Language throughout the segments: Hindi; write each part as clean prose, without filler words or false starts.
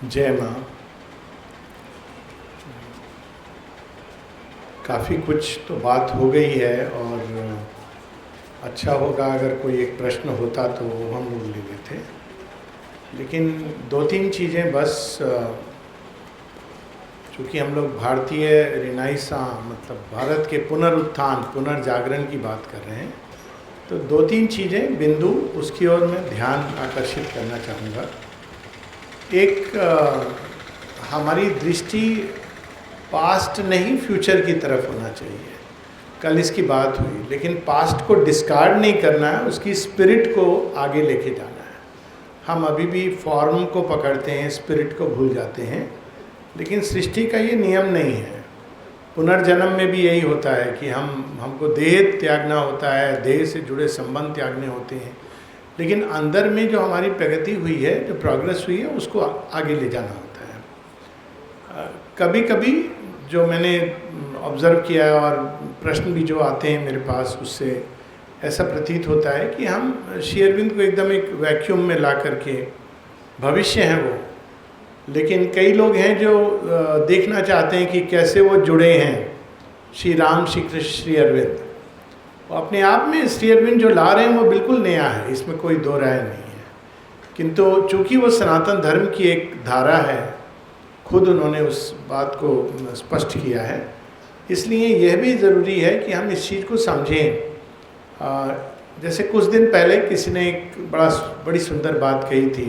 जय माँ। काफ़ी कुछ तो बात हो गई है और अच्छा होगा अगर कोई एक प्रश्न होता तो वो हम लोग ले लेते, लेकिन दो तीन चीज़ें बस, चूँकि हम लोग भारतीय रिनाइसा मतलब भारत के पुनरुत्थान पुनर्जागरण की बात कर रहे हैं, तो दो तीन चीज़ें बिंदु उसकी ओर मैं ध्यान आकर्षित करना चाहूँगा। एक, हमारी दृष्टि पास्ट नहीं फ्यूचर की तरफ होना चाहिए। कल इसकी बात हुई, लेकिन पास्ट को डिस्कार्ड नहीं करना है, उसकी स्पिरिट को आगे लेके जाना है। हम अभी भी फॉर्म को पकड़ते हैं, स्पिरिट को भूल जाते हैं, लेकिन सृष्टि का ये नियम नहीं है। पुनर्जन्म में भी यही होता है कि हमको देह त्यागना होता है, देह से जुड़े संबंध त्यागने होते हैं, लेकिन अंदर में जो हमारी प्रगति हुई है, जो प्रोग्रेस हुई है, उसको आगे ले जाना होता है। कभी कभी जो मैंने ऑब्ज़र्व किया है और प्रश्न भी जो आते हैं मेरे पास, उससे ऐसा प्रतीत होता है कि हम श्री अरविंद को एकदम एक वैक्यूम में ला करके, भविष्य है वो, लेकिन कई लोग हैं जो देखना चाहते हैं कि कैसे वो जुड़े हैं श्री राम, श्री कृष्ण, श्री अरविंद। वो अपने आप में श्री अरविंद जो ला रहे हैं वो बिल्कुल नया है, इसमें कोई दो राय नहीं है, किंतु चूँकि वो सनातन धर्म की एक धारा है, खुद उन्होंने उस बात को स्पष्ट किया है, इसलिए यह भी ज़रूरी है कि हम इस चीज़ को समझें। जैसे कुछ दिन पहले किसी ने एक बड़ी सुंदर बात कही थी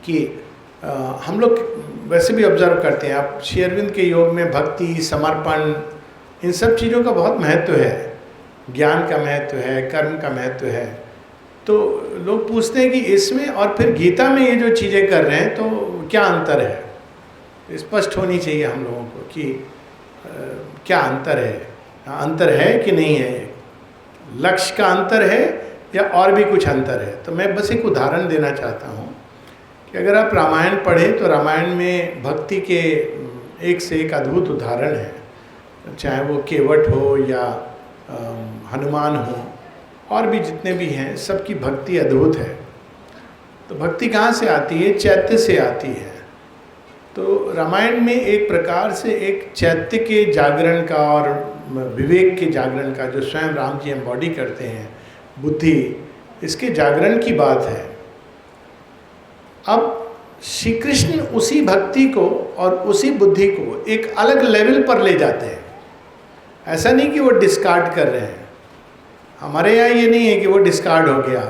कि हम लोग वैसे भी ऑब्ज़र्व करते हैं, आप श्री अरविंद के योग में भक्ति, समर्पण, इन सब चीज़ों का बहुत महत्व है। ज्ञान का महत्व है, कर्म का महत्व है। तो लोग पूछते हैं कि इसमें और फिर गीता में ये जो चीज़ें कर रहे हैं तो क्या अंतर है? स्पष्ट होनी चाहिए हम लोगों को कि क्या अंतर है, अंतर है कि नहीं है, लक्ष्य का अंतर है या और भी कुछ अंतर है। तो मैं बस एक उदाहरण देना चाहता हूँ कि अगर आप रामायण पढ़ें तो रामायण में भक्ति के एक से एक अद्भुत उदाहरण है, चाहे वो केवट हो या हनुमान हो, और भी जितने भी हैं, सबकी भक्ति अद्भुत है। तो भक्ति कहाँ से आती है? चैत्य से आती है। तो रामायण में एक प्रकार से एक चैत्य के जागरण का और विवेक के जागरण का, जो स्वयं राम जी एम्बॉडी करते हैं, बुद्धि, इसके जागरण की बात है। अब श्री कृष्ण उसी भक्ति को और उसी बुद्धि को एक अलग लेवल पर ले जाते हैं। ऐसा नहीं कि वो डिस्कार्ड कर रहे हैं, हमारे यहाँ ये नहीं है कि वो डिस्कार्ड हो गया,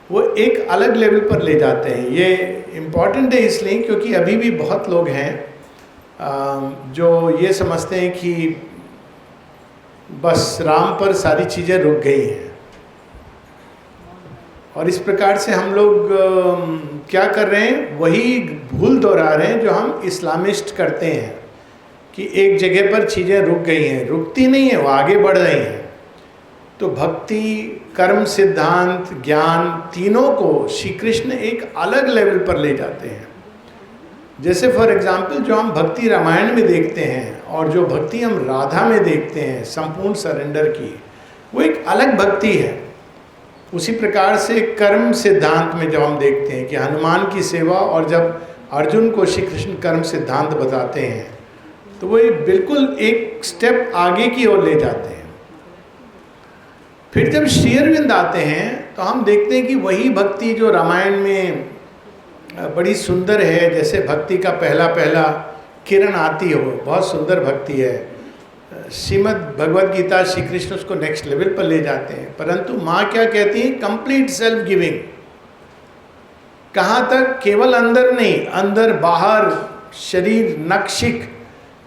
वो एक अलग लेवल पर ले जाते हैं। ये इम्पॉर्टेंट है इसलिए क्योंकि अभी भी बहुत लोग हैं जो ये समझते हैं कि बस राम पर सारी चीज़ें रुक गई हैं, और इस प्रकार से हम लोग क्या कर रहे हैं, वही भूल दोहरा रहे हैं जो हम इस्लामिस्ट करते हैं कि एक जगह पर चीज़ें रुक गई हैं। रुकती नहीं है, वो आगे बढ़ रही हैं। तो भक्ति, कर्म, सिद्धांत, ज्ञान, तीनों को श्री कृष्ण एक अलग लेवल पर ले जाते हैं। जैसे फॉर एग्जाम्पल जो हम भक्ति रामायण में देखते हैं और जो भक्ति हम राधा में देखते हैं, संपूर्ण सरेंडर की, वो एक अलग भक्ति है। उसी प्रकार से कर्म सिद्धांत में जब हम देखते हैं कि हनुमान की सेवा, और जब अर्जुन को श्री कृष्ण कर्म सिद्धांत बताते हैं, तो वो बिल्कुल एक स्टेप आगे की ओर ले जाते हैं। फिर जब श्री अरविंद आते हैं तो हम देखते हैं कि वही भक्ति जो रामायण में बड़ी सुंदर है, जैसे भक्ति का पहला पहला किरण आती हो, बहुत सुंदर भक्ति है। श्रीमद् भगवद गीता, श्री कृष्ण उसको नेक्स्ट लेवल पर ले जाते हैं। परंतु माँ क्या कहती है? Complete self giving. कहाँ तक? केवल अंदर नहीं, अंदर बाहर, शरीर नक्शिक।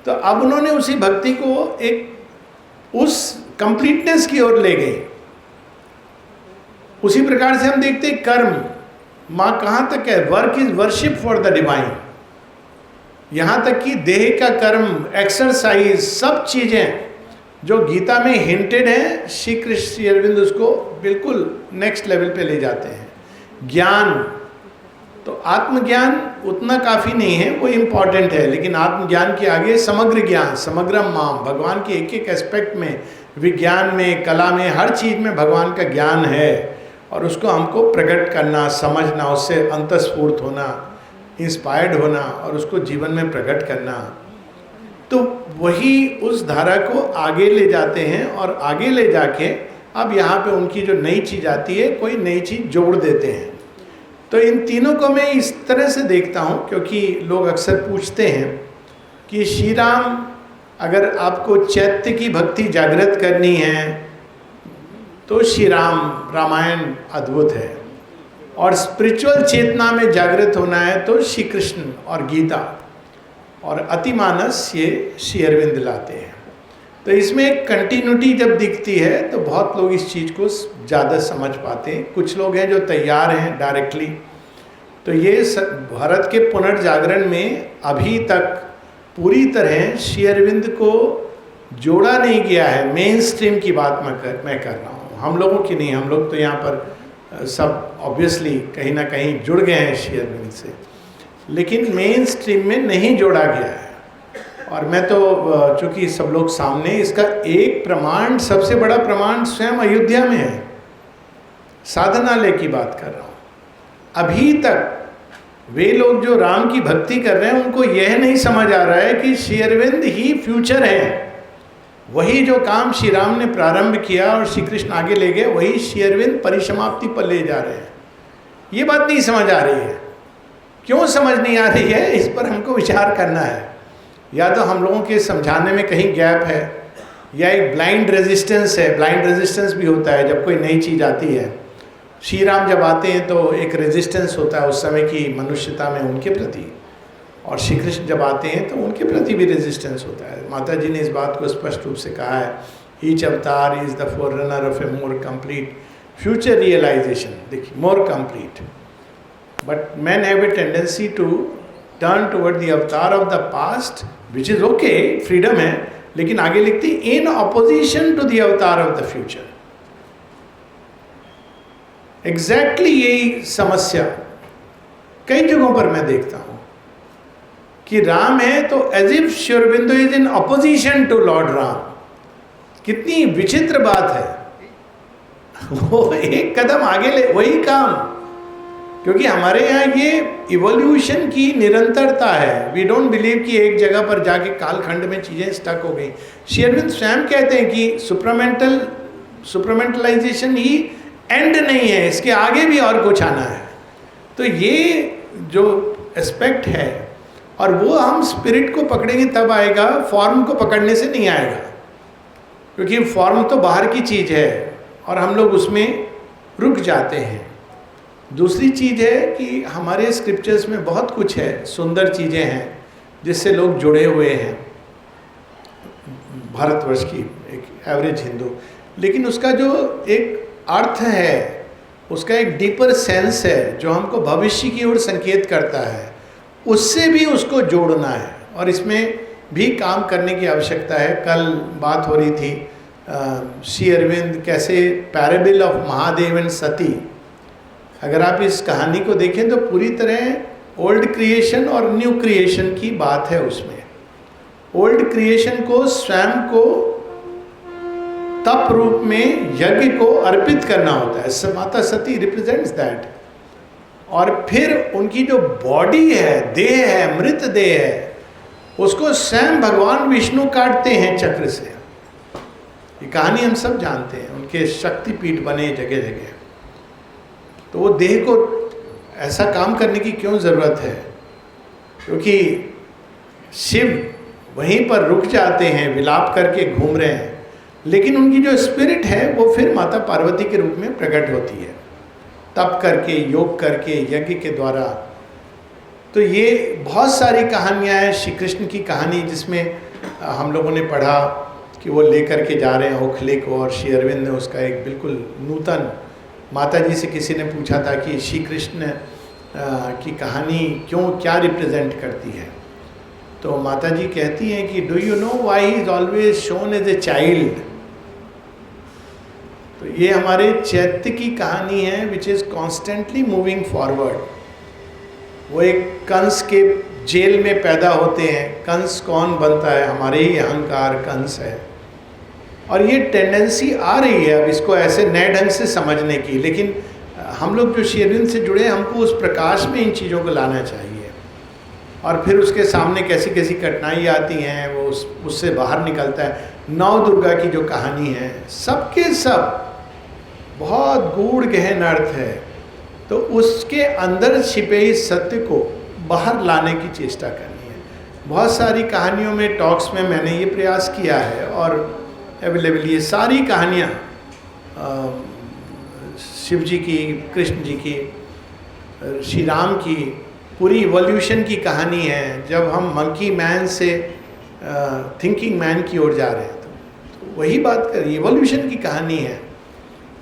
तो अब उन्होंने उसी भक्ति को एक उस कंप्लीटनेस की ओर ले गए। उसी प्रकार से हम देखते हैं कर्म, माँ कहाँ तक है? Work is worship for the divine. यहाँ तक कि देह का कर्म, एक्सरसाइज, सब चीज़ें जो गीता में हिंटेड हैं, श्री कृष्ण, श्री अरविंद उसको बिल्कुल नेक्स्ट लेवल पे ले जाते हैं। ज्ञान, तो आत्मज्ञान उतना काफ़ी नहीं है, वो इम्पॉर्टेंट है, लेकिन आत्मज्ञान के आगे समग्र ज्ञान, समग्रम माम, भगवान के एक एक एस्पेक्ट में, विज्ञान में, कला में, हर चीज़ में भगवान का ज्ञान है, और उसको हमको प्रकट करना, समझना, उससे अंतस्फूर्त होना, इंस्पायर्ड होना और उसको जीवन में प्रकट करना, तो वही उस धारा को आगे ले जाते हैं और आगे ले जाके अब यहाँ पे उनकी जो नई चीज़ आती है, कोई नई चीज़ जोड़ देते हैं। तो इन तीनों को मैं इस तरह से देखता हूँ, क्योंकि लोग अक्सर पूछते हैं कि श्री राम, अगर आपको चैत्य की भक्ति जागृत करनी है तो श्री राम रामायण अद्भुत है, और स्पिरिचुअल चेतना में जागृत होना है तो श्री कृष्ण और गीता और अतिमानस ये श्री अरविंद लाते हैं। तो इसमें एक कंटिन्यूटी जब दिखती है तो बहुत लोग इस चीज़ को ज़्यादा समझ पाते हैं। कुछ लोग हैं जो तैयार हैं डायरेक्टली। तो ये भारत के पुनर्जागरण में अभी तक पूरी तरह श्री अरविंद को जोड़ा नहीं गया है। मेन स्ट्रीम की बात मैं कर रहा हूँ, हम लोगों की नहीं। हम लोग तो यहाँ पर सब ऑब्वियसली कहीं ना कहीं जुड़ गए हैं श्री अरविंद से, लेकिन मेन स्ट्रीम में नहीं जोड़ा गया है। और मैं तो चूँकि सब लोग सामने, इसका एक प्रमाण, सबसे बड़ा प्रमाण स्वयं अयोध्या में है। साधनालय की बात कर रहा हूँ। अभी तक वे लोग जो राम की भक्ति कर रहे हैं उनको यह नहीं समझ आ रहा है कि श्री अरविंद ही फ्यूचर है। वही जो काम श्री राम ने प्रारंभ किया और श्री कृष्ण आगे ले गए, वही श्री अरविंद परिसमाप्ति पर ले जा रहे हैं। ये बात नहीं समझ आ रही है। क्यों समझ नहीं आ रही है, इस पर हमको विचार करना है। या तो हम लोगों के समझाने में कहीं गैप है, या एक ब्लाइंड रेजिस्टेंस है। ब्लाइंड रेजिस्टेंस भी होता है जब कोई नई चीज़ आती है। श्री राम जब आते हैं तो एक रेजिस्टेंस होता है उस समय की मनुष्यता में उनके प्रति, और श्री कृष्ण जब आते हैं तो उनके प्रति भी रेजिस्टेंस होता है। माता जी ने इस बात को स्पष्ट रूप से कहा है, each avatar is the forerunner of a more complete future realization. देखिए, more complete, but man have a tendency to turn toward the avatar of the past, which is okay, freedom है, लेकिन आगे लिखती in opposition to the avatar of the future. Exactly यही समस्या कई जगहों पर मैं देखता हूं कि राम है तो as if Shri Aurobindo is in opposition to lord Ram. कितनी विचित्र बात है। वो एक कदम आगे ले, वही काम, क्योंकि हमारे यहाँ ये इवोल्यूशन की निरंतरता है। वी डोंट बिलीव कि एक जगह पर जाके कालखंड में चीज़ें स्टक हो गई। श्री अरविंद स्वयं कहते हैं कि सुपरमेंटलाइजेशन ही एंड नहीं है, इसके आगे भी और कुछ आना है। तो ये जो एस्पेक्ट है, और वो हम स्पिरिट को पकड़ेंगे तब आएगा, फॉर्म को पकड़ने से नहीं आएगा, क्योंकि फॉर्म तो बाहर की चीज़ है और हम लोग उसमें रुक जाते हैं। दूसरी चीज़ है कि हमारे स्क्रिप्चर्स में बहुत कुछ है, सुंदर चीज़ें हैं जिससे लोग जुड़े हुए हैं, भारतवर्ष की एक एवरेज हिंदू, लेकिन उसका जो एक अर्थ है, उसका एक डीपर सेंस है जो हमको भविष्य की ओर संकेत करता है, उससे भी उसको जोड़ना है और इसमें भी काम करने की आवश्यकता है। कल बात हो रही थी श्री अरविंद कैसे पैराबल ऑफ महादेव एंड सती, अगर आप इस कहानी को देखें तो पूरी तरह ओल्ड क्रिएशन और न्यू क्रिएशन की बात है। उसमें ओल्ड क्रिएशन को स्वयं को तप रूप में यज्ञ को अर्पित करना होता है, माता सती रिप्रेजेंट्स दैट, और फिर उनकी जो बॉडी है, देह है, मृत देह है, उसको स्वयं भगवान विष्णु काटते हैं चक्र से। ये कहानी हम सब जानते हैं, उनके शक्तिपीठ बने जगह जगह। तो वो देह को ऐसा काम करने की क्यों ज़रूरत है, क्योंकि शिव वहीं पर रुक जाते हैं, विलाप करके घूम रहे हैं, लेकिन उनकी जो स्पिरिट है वो फिर माता पार्वती के रूप में प्रकट होती है, तप करके, योग करके, यज्ञ के द्वारा। तो ये बहुत सारी कहानियाँ हैं। श्री कृष्ण की कहानी जिसमें हम लोगों ने पढ़ा कि वो लेकर के जा रहे हैं ओखले को, और श्री अरविंद ने उसका एक बिल्कुल नूतन, माता जी से किसी ने पूछा था कि श्री कृष्ण की कहानी क्यों, क्या रिप्रेजेंट करती है, तो माता जी कहती हैं कि do you know why he is always shown as a child. तो ये हमारे चैत्य की कहानी है which is constantly moving forward. वो एक कंस के जेल में पैदा होते हैं। कंस कौन बनता है? हमारे ही अहंकार कंस है, और ये टेंडेंसी आ रही है अब इसको ऐसे नए ढंग से समझने की। लेकिन हम लोग जो श्री अरविंद से जुड़े, हमको उस प्रकाश में इन चीज़ों को लाना चाहिए। और फिर उसके सामने कैसी कैसी कठिनाई आती हैं, वो उससे बाहर निकलता है। नौ दुर्गा की जो कहानी है, सबके सब बहुत गूढ़ गहन अर्थ है। तो उसके अंदर छिपे इस सत्य को बाहर लाने की चेष्टा करनी है। बहुत सारी कहानियों में, टॉक्स में मैंने ये प्रयास किया है और अवेलेबल ये सारी कहानियाँ शिव जी की, कृष्ण जी की, श्री राम की, पूरी इवोल्यूशन की कहानी है। जब हम मंकी मैन से थिंकिंग मैन की ओर जा रहे हैं तो वही बात कर, इवोल्यूशन की कहानी है।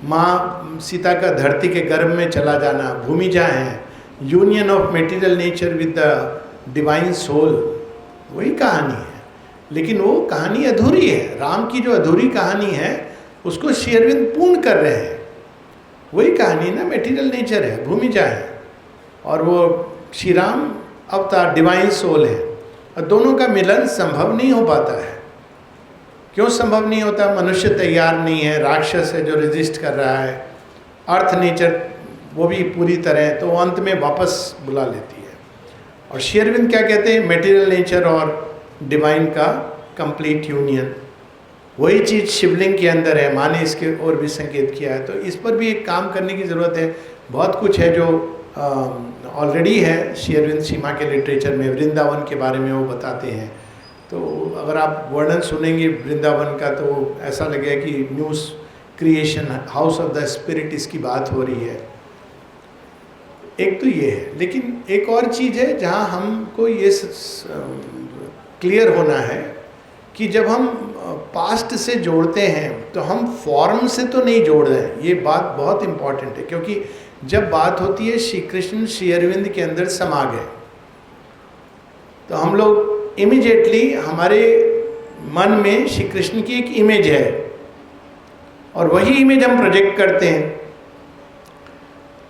माँ सीता का धरती के गर्भ में चला जाना, भूमिजा है, union of material nature with the divine soul, वही कहानी है। लेकिन वो कहानी अधूरी है। राम की जो अधूरी कहानी है उसको श्री अरविंद पूर्ण कर रहे हैं। वही कहानी ना, मटेरियल नेचर है, भूमिजा है, और वो श्री राम अवतार डिवाइन सोल है। और दोनों का मिलन संभव नहीं हो पाता है। क्यों संभव नहीं होता? मनुष्य तैयार नहीं है, राक्षस है जो रेजिस्ट कर रहा है, अर्थ नेचर वो भी पूरी तरह, तो अंत में वापस बुला लेती है। और श्री अरविंद क्या कहते हैं? मटेरियल नेचर और डिवाइन का कंप्लीट यूनियन। वही चीज़ शिवलिंग के अंदर है। माँ ने इसके और भी संकेत किया है। तो इस पर भी एक काम करने की ज़रूरत है। बहुत कुछ है जो ऑलरेडी है श्री अरविंद सीमा के लिटरेचर में। वृंदावन के बारे में वो बताते हैं। तो अगर आप वर्णन सुनेंगे वृंदावन का तो ऐसा लगेगा कि news creation, house of the spirit, इसकी बात हो रही है। एक तो ये है। लेकिन एक और चीज़ है जहाँ हमको ये क्लियर होना है कि जब हम पास्ट से जोड़ते हैं तो हम फॉर्म से तो नहीं जोड़ रहे हैं। ये बात बहुत इम्पॉर्टेंट है, क्योंकि जब बात होती है श्री कृष्ण श्री अरविंद के अंदर समा गए तो हम लोग इमीडिएटली, हमारे मन में श्री कृष्ण की एक इमेज है और वही इमेज हम प्रोजेक्ट करते हैं।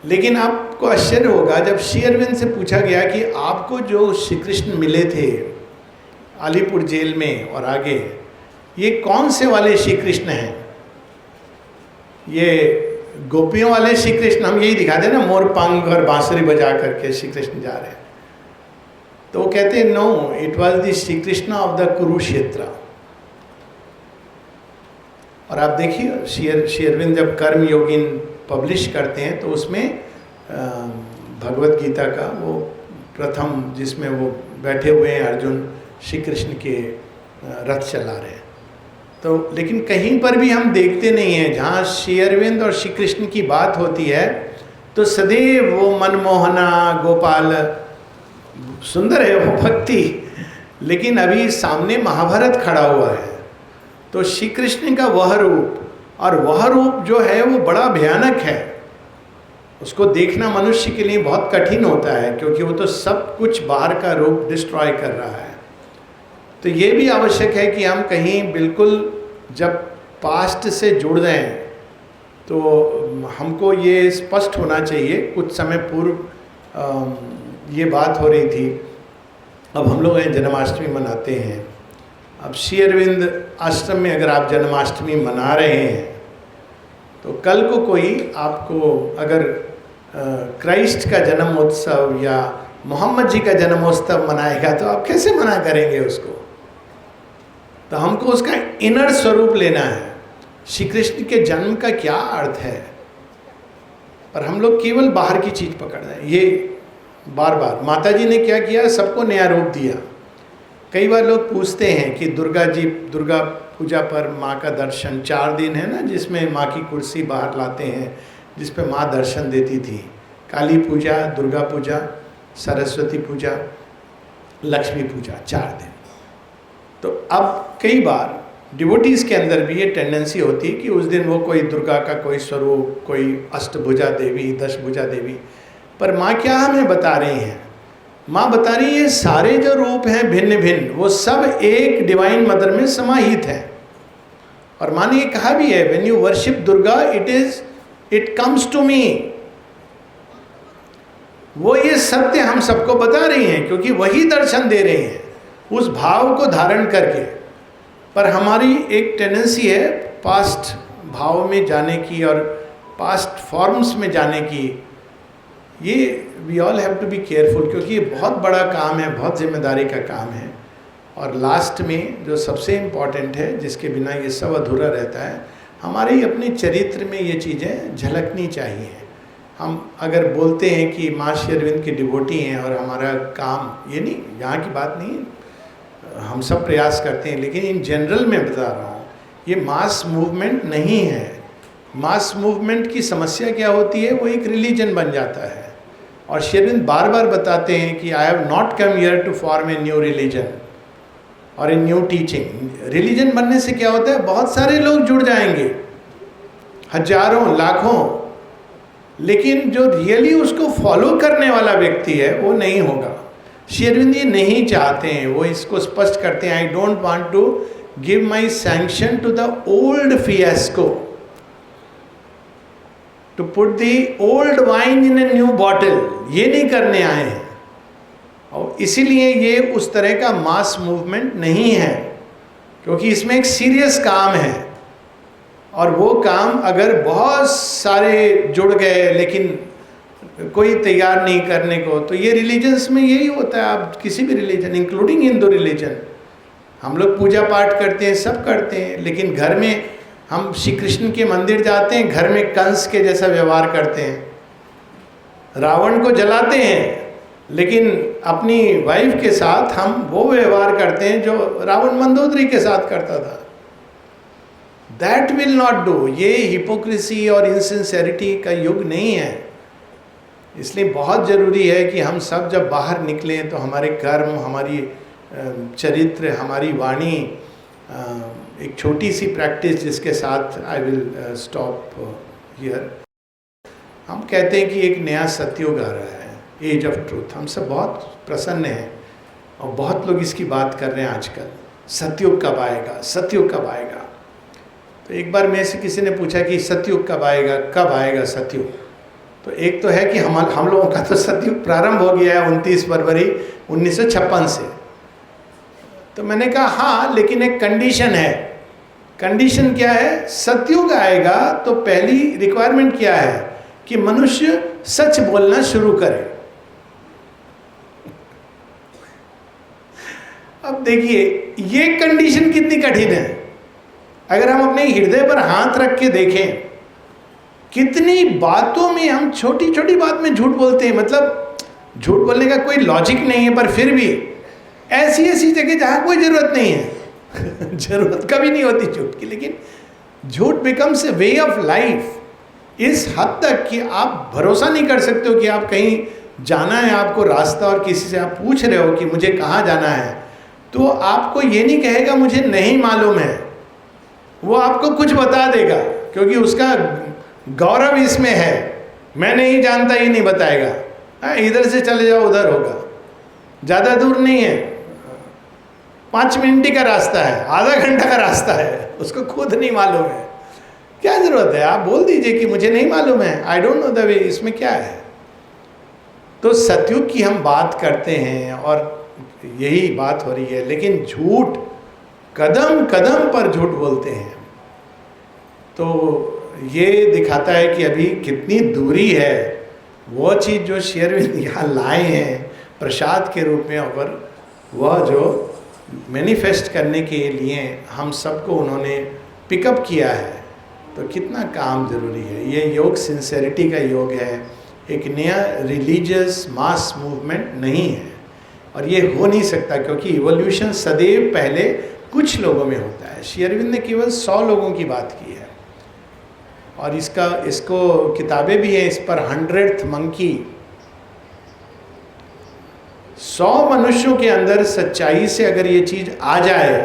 लेकिन आपको आश्चर्य होगा जब श्री अरविंद से पूछा गया कि आपको जो श्री कृष्ण मिले थे अलीपुर जेल में और आगे, ये कौन से वाले श्री कृष्ण हैं? ये गोपियों वाले श्री कृष्ण? हम यही दिखाते हैं ना, मोर पंख और बांसुरी बजा करके श्री कृष्ण जा रहे हैं। तो वो कहते हैं no, it was the Shri Krishna of the Kurukshetra. और आप देखिए श्री अरविंद जब कर्म योगिन पब्लिश करते हैं तो उसमें भगवत गीता का वो प्रथम, जिसमें वो बैठे हुए हैं अर्जुन श्री कृष्ण के रथ चला रहे हैं। तो लेकिन कहीं पर भी हम देखते नहीं हैं जहाँ श्री अरविंद और श्री कृष्ण की बात होती है तो सदैव वो मनमोहना गोपाल, सुंदर है वो भक्ति। लेकिन अभी सामने महाभारत खड़ा हुआ है तो श्री कृष्ण का वह रूप, और वह रूप जो है वो बड़ा भयानक है। उसको देखना मनुष्य के लिए बहुत कठिन होता है, क्योंकि वो तो सब कुछ बाहर का रूप डिस्ट्रॉय कर रहा है। तो ये भी आवश्यक है कि हम कहीं बिल्कुल जब पास्ट से जुड़ रहे हैं तो हमको ये स्पष्ट होना चाहिए। कुछ समय पूर्व ये बात हो रही थी, अब हम लोग जन्माष्टमी मनाते हैं। अब श्री अरविंद आश्रम में अगर आप जन्माष्टमी मना रहे हैं तो कल को कोई आपको अगर क्राइस्ट का जन्मोत्सव या मोहम्मद जी का जन्मोत्सव मनाएगा तो आप कैसे मना करेंगे उसको? तो हमको उसका इनर स्वरूप लेना है। श्री कृष्ण के जन्म का क्या अर्थ है? पर हम लोग केवल बाहर की चीज़ पकड़ रहे हैं। ये बार बार माता जी ने क्या किया, सबको नया रूप दिया। कई बार लोग पूछते हैं कि दुर्गा पूजा पर माँ का दर्शन 4 दिन है ना, जिसमें माँ की कुर्सी बाहर लाते हैं, जिस पे माँ दर्शन देती थी। काली पूजा, दुर्गा पूजा, सरस्वती पूजा, लक्ष्मी पूजा, 4 दिन। तो अब कई बार डिवोटीज़ के अंदर भी ये टेंडेंसी होती है कि उस दिन वो कोई दुर्गा का कोई स्वरूप, कोई अष्टभुजा देवी, 10 भुजा देवी। पर माँ क्या हमें बता रही हैं? माँ बता रही है सारे जो रूप हैं भिन्न भिन्न, वो सब एक डिवाइन मदर में समाहित हैं। और माँ ने ये कहा भी है, when you worship Durga it comes to me. वो ये सत्य हम सबको बता रही हैं, क्योंकि वही दर्शन दे रही हैं उस भाव को धारण करके। पर हमारी एक टेंडेंसी है पास्ट भाव में जाने की और पास्ट फॉर्म्स में जाने की। ये we all have to be careful, क्योंकि ये बहुत बड़ा काम है, बहुत जिम्मेदारी का काम है। और लास्ट में जो सबसे इम्पॉर्टेंट है, जिसके बिना ये सब अधूरा रहता है, हमारे अपने चरित्र में ये चीज़ें झलकनी चाहिए। हम अगर बोलते हैं कि माँ श्री अरविंद के डिवोटी हैं और हमारा काम, ये नहीं, यहाँ की बात नहीं, हम सब प्रयास करते हैं, लेकिन इन जनरल मैं बता रहा हूँ, ये मास मूवमेंट नहीं है। मास मूवमेंट की समस्या क्या होती है, वो एक रिलीजन बन जाता है। और श्री अरविंद बार बार बताते हैं कि I have not come here to form a new religion और ए न्यू टीचिंग। रिलीजन बनने से क्या होता है, बहुत सारे लोग जुड़ जाएंगे, हजारों लाखों, लेकिन जो रियली उसको फॉलो करने वाला व्यक्ति है वो नहीं होगा। श्री अरविंद ये नहीं चाहते हैं, वो इसको स्पष्ट करते हैं, I don't want to give my sanction to the old fiasco, to put the old wine in a new bottle, ये नहीं करने आए हैं। और इसीलिए ये उस तरह का मास मूवमेंट नहीं है, क्योंकि इसमें एक सीरियस काम है। और वो काम अगर बहुत सारे जुड़ गए लेकिन कोई तैयार नहीं करने को, तो ये रिलीजन्स में यही होता है। आप किसी भी रिलीजन, इंक्लूडिंग हिंदू रिलीजन, हम लोग पूजा पाठ करते हैं, सब करते हैं, लेकिन घर में हम श्री कृष्ण के मंदिर जाते हैं, घर में कंस के जैसा व्यवहार करते हैं। रावण को जलाते हैं, लेकिन अपनी वाइफ के साथ हम वो व्यवहार करते हैं जो रावण मंदोदरी के साथ करता था। That will not do. ये हिपोक्रेसी और इनसिंसेरिटी का युग नहीं है। इसलिए बहुत ज़रूरी है कि हम सब जब बाहर निकलें तो हमारे कर्म, हमारी चरित्र, हमारी वाणी, एक छोटी सी प्रैक्टिस जिसके साथ आई विल स्टॉप हियर। हम कहते हैं कि एक नया सतयुग आ रहा है, एज ऑफ ट्रूथ। हम सब बहुत प्रसन्न हैं और बहुत लोग इसकी बात कर रहे हैं आजकल, सतयुग कब आएगा, सतयुग कब आएगा। तो एक बार मेरे से किसी ने पूछा कि सतयुग कब आएगा सतयुग। तो एक तो है कि हम लोगों का तो सतयुग प्रारंभ हो गया है 29 फरवरी 1956 से। तो मैंने कहा हाँ, लेकिन एक कंडीशन है। कंडीशन क्या है? सतयुग आएगा तो पहली रिक्वायरमेंट क्या है कि मनुष्य सच बोलना शुरू करे। अब देखिए ये कंडीशन कितनी कठिन है। अगर हम अपने हृदय पर हाथ रख के देखें, कितनी बातों में हम छोटी छोटी बात में झूठ बोलते हैं। मतलब झूठ बोलने का कोई लॉजिक नहीं है, पर फिर भी ऐसी ऐसी जगह जहाँ कोई ज़रूरत नहीं है ज़रूरत कभी नहीं होती झूठ की, लेकिन झूठ becomes a way of life इस हद तक कि आप भरोसा नहीं कर सकते हो कि आप कहीं जाना है, आपको रास्ता, और किसी से आप पूछ रहे हो कि मुझे कहाँ जाना है, तो आपको ये नहीं कहेगा मुझे नहीं मालूम है, वो आपको कुछ बता देगा, क्योंकि उसका गौरव इसमें है। मैं नहीं जानता, ये नहीं बताएगा, इधर से चले जाओ उधर होगा, ज़्यादा दूर नहीं है, 5 मिनट का रास्ता है, आधा घंटा का रास्ता है, उसको खुद नहीं मालूम है। क्या ज़रूरत है, आप बोल दीजिए कि मुझे नहीं मालूम है, I don't know the way, इसमें क्या है। तो सतयुग की हम बात करते हैं और यही बात हो रही है, लेकिन झूठ कदम कदम पर झूठ बोलते हैं। तो ये दिखाता है कि अभी कितनी दूरी है वो चीज़ जो श्री अरविंद यहाँ लाए हैं प्रसाद के रूप में, और वह जो मैनिफेस्ट करने के लिए हम सबको उन्होंने पिकअप किया है। तो कितना काम ज़रूरी है। ये योग सिंसेरिटी का योग है, एक नया रिलीजियस मास मूवमेंट नहीं है, और ये हो नहीं सकता क्योंकि इवोल्यूशन सदैव पहले कुछ लोगों में होता है। श्री अरविंद ने केवल 100 लोगों की बात की है, और इसको किताबें भी हैं इस पर। 100th मंकी, 100 मनुष्यों के अंदर सच्चाई से अगर ये चीज़ आ जाए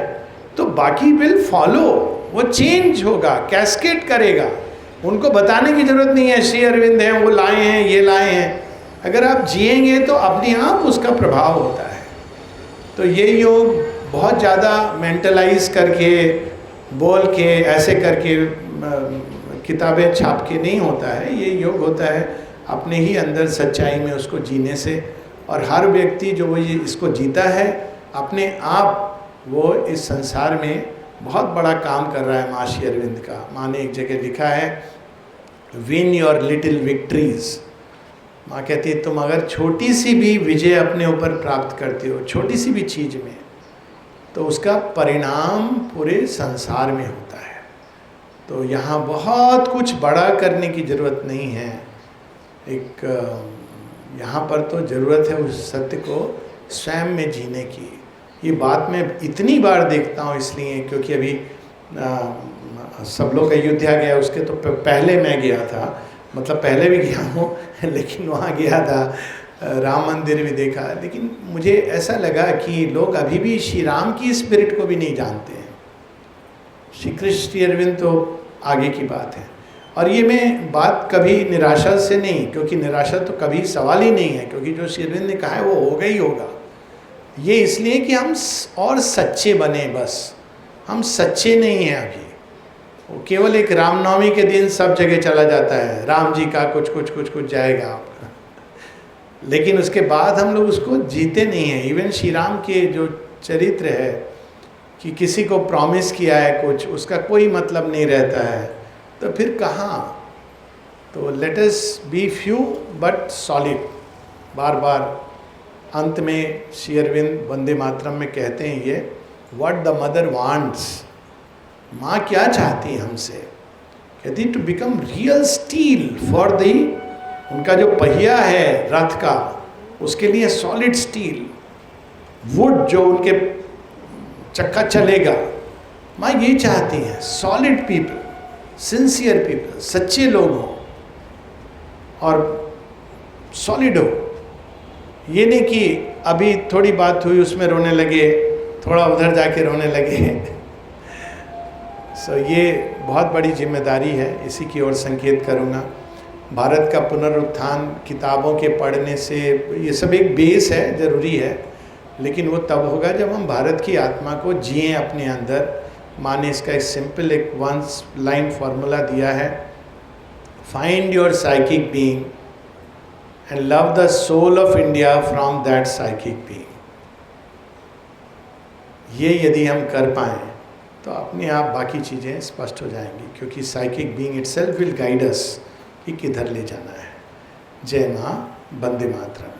तो बाकी विल फॉलो, वो चेंज होगा, कैस्केड करेगा। उनको बताने की जरूरत नहीं है श्री अरविंद हैं, वो लाए हैं, ये लाए हैं। अगर आप जिएंगे तो अपने आप उसका प्रभाव होता है। तो ये योग बहुत ज़्यादा मेंटलाइज करके, बोल के, ऐसे करके, किताबें छाप के नहीं होता है। ये योग होता है अपने ही अंदर सच्चाई में उसको जीने से। और हर व्यक्ति जो वो इसको जीता है अपने आप, वो इस संसार में बहुत बड़ा काम कर रहा है माँ श्री अरविंद का। माँ ने एक जगह लिखा है, विन योर लिटिल विक्ट्रीज, माँ कहती है तुम अगर छोटी सी भी विजय अपने ऊपर प्राप्त करते हो, छोटी सी भी चीज़ में, तो उसका परिणाम पूरे संसार में होता है। तो यहाँ बहुत कुछ बड़ा करने की ज़रूरत नहीं है। एक यहाँ पर तो ज़रूरत है उस सत्य को स्वयं में जीने की। ये बात मैं इतनी बार देखता हूँ इसलिए क्योंकि अभी सब लोग अयोध्या गया, उसके तो पहले मैं गया था, मतलब पहले भी गया हूँ लेकिन वहाँ गया था, राम मंदिर भी देखा। लेकिन मुझे ऐसा लगा कि लोग अभी भी श्री राम की स्पिरिट को भी नहीं जानते हैं। श्री कृष्ण श्री अरविंद तो आगे की बात है। और ये मैं बात कभी निराशा से नहीं, क्योंकि निराशा तो कभी सवाल ही नहीं है, क्योंकि जो श्री अरविंद ने कहा है वो होगा ही होगा। ये इसलिए कि हम और सच्चे बने, बस हम सच्चे नहीं हैं अभी। वो केवल एक रामनवमी के दिन सब जगह चला जाता है, राम जी का कुछ कुछ कुछ कुछ जाएगा आपका, लेकिन उसके बाद हम लोग उसको जीते नहीं हैं। इवन श्री राम के जो चरित्र है कि किसी को प्रॉमिस किया है कुछ, उसका कोई मतलब नहीं रहता है, तो फिर कहाँ। तो let us be few but solid. बार बार अंत में श्री अरविंद वंदे मातरम में कहते हैं ये, व्हाट द मदर वांट्स, माँ क्या चाहती है हमसे, कहती to become real steel for the, उनका जो पहिया है रथ का उसके लिए सॉलिड स्टील, वुड जो उनके चक्का चलेगा, माँ ये चाहती है सॉलिड पीपल, सिंसियर पीपल, सच्चे लोग हो और सॉलिड हो। ये नहीं कि अभी थोड़ी बात हुई उसमें रोने लगे, थोड़ा उधर जाके रोने लगे। सो ये बहुत बड़ी जिम्मेदारी है, इसी की ओर संकेत करूँगा। भारत का पुनरुत्थान किताबों के पढ़ने से, ये सब एक बेस है, ज़रूरी है, लेकिन वो तब होगा जब हम भारत की आत्मा को जिएं अपने अंदर। माँ ने इसका एक सिंपल एक 1 लाइन फार्मूला दिया है, find your psychic being and love the soul of India from that psychic being. ये यदि हम कर पाएँ तो अपने आप बाकी चीज़ें स्पष्ट हो जाएंगी, क्योंकि psychic being itself will guide us कि किधर ले जाना है। जय माँ, वंदे मातरम।